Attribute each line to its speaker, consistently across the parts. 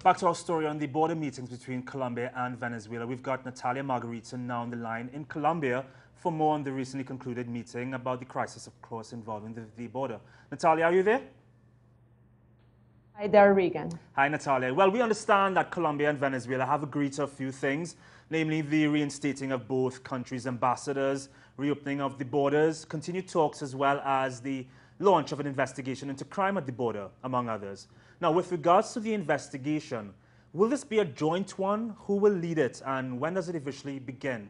Speaker 1: Back to our story on the border meetings between Colombia and Venezuela. We've got Natalia Margarita now on the line in Colombia for more on the recently concluded meeting about the crisis, of course, involving the border. Natalia, are you there?
Speaker 2: Hi there, Regan.
Speaker 1: Hi, Natalia. Well, we understand that Colombia and Venezuela have agreed to a few things, namely the reinstating of both countries' ambassadors, reopening of the borders, continued talks, as well as the launch of an investigation into crime at the border, among others. Now, with regards to the investigation, will this be a joint one? Who will lead it, and when does it officially begin?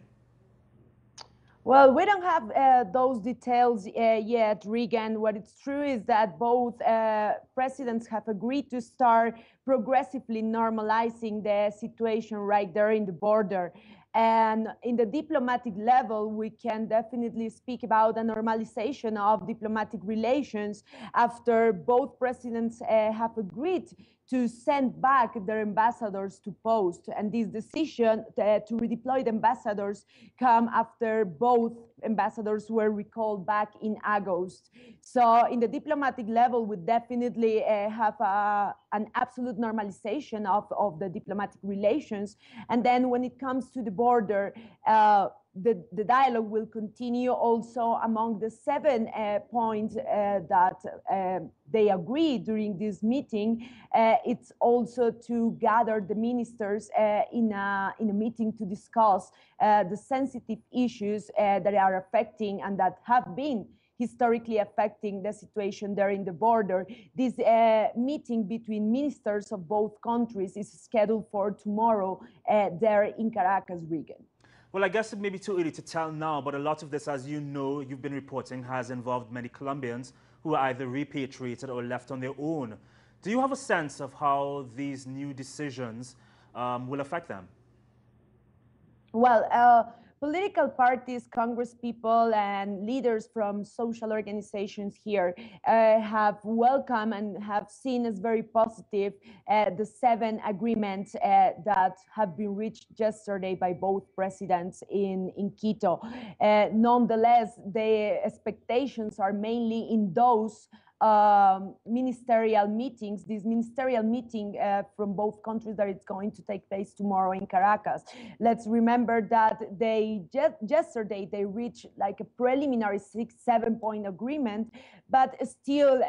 Speaker 2: Well, we don't have those details yet, Regan. What it's true is that both presidents have agreed to start progressively normalizing the situation right there in the border. And in the diplomatic level, we can definitely speak about a normalization of diplomatic relations after both presidents have agreed to send back their ambassadors to post. And this decision to redeploy the ambassadors come after both ambassadors were recalled back in August. So in the diplomatic level, we definitely have an absolute normalization of the diplomatic relations. And then when it comes to the border, the dialogue will continue also among the 7 points that they agreed during this meeting. It's also to gather the ministers in a meeting to discuss the sensitive issues that are affecting and that have been historically affecting the situation there in the border. This meeting between ministers of both countries is scheduled for tomorrow there in Caracas, Regan.
Speaker 1: Well, I guess it may be too early to tell now, but a lot of this, as you know, you've been reporting, has involved many Colombians who are either repatriated or left on their own. Do you have a sense of how these new decisions will affect them?
Speaker 2: Well, political parties, congresspeople, and leaders from social organizations here have welcomed and have seen as very positive the 7 agreements that have been reached yesterday by both presidents in Quito. Nonetheless, the expectations are mainly in those ministerial meetings, this ministerial meeting from both countries that it's going to take place tomorrow in Caracas. Let's remember that yesterday they reached like a preliminary 6-7 point agreement, but still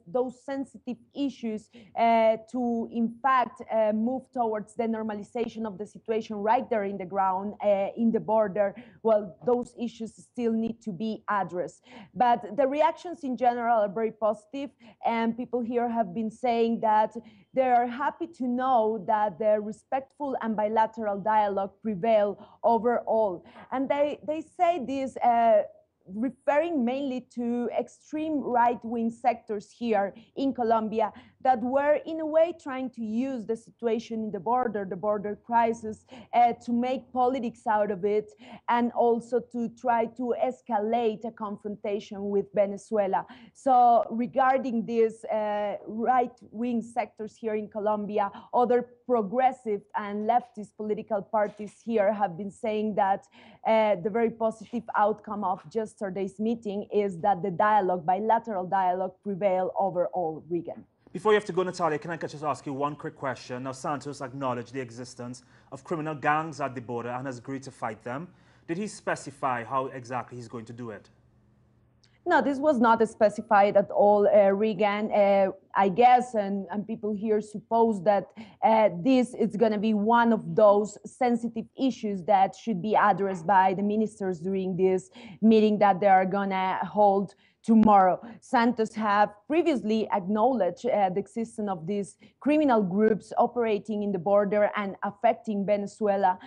Speaker 2: those sensitive issues to in fact move towards the normalization of the situation right there in the ground, in the border. Well, those issues still need to be addressed. But the reactions in general are very positive. And people here have been saying that they are happy to know that the respectful and bilateral dialogue prevail overall. And they say this referring mainly to extreme right-wing sectors here in Colombia that were in a way trying to use the situation in the border crisis to make politics out of it, and also to try to escalate a confrontation with Venezuela. So regarding these right-wing sectors here in Colombia, other progressive and leftist political parties here have been saying that the very positive outcome of yesterday's meeting is that the dialogue, bilateral dialogue, prevail overall, Regan.
Speaker 1: Before you have to go, Natalia, can I just ask you one quick question? Now, Santos acknowledged the existence of criminal gangs at the border and has agreed to fight them. Did he specify how exactly he's going to do it?
Speaker 2: No, this was not specified at all, Regan. I guess, and people here suppose that this is going to be one of those sensitive issues that should be addressed by the ministers during this meeting that they are going to hold tomorrow. Santos have previously acknowledged the existence of these criminal groups operating in the border and affecting Venezuela.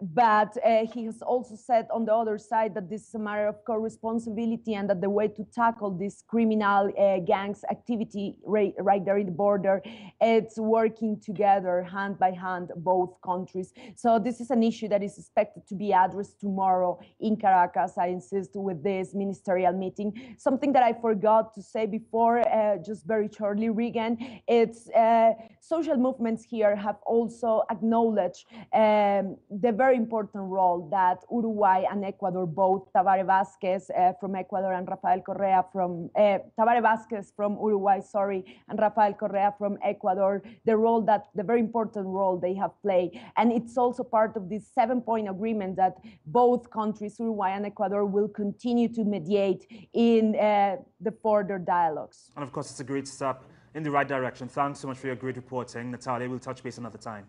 Speaker 2: But he has also said on the other side that this is a matter of co-responsibility and that the way to tackle this criminal gangs activity right there in the border, it's working together hand by hand, both countries. So this is an issue that is expected to be addressed tomorrow in Caracas, I insist, with this ministerial meeting. Something that I forgot to say before, just very shortly, Regan, it's social movements here have also acknowledged the very very important role that Uruguay and Ecuador, both Tabaré Vázquez from Ecuador and Rafael Correa from Tabaré Vázquez from Uruguay, sorry, and Rafael Correa from Ecuador, the very important role they have played. And it's also part of this 7-point agreement that both countries, Uruguay and Ecuador, will continue to mediate in the further dialogues.
Speaker 1: And of course, it's a great step in the right direction. Thanks so much for your great reporting, Natalia. We'll touch base another time.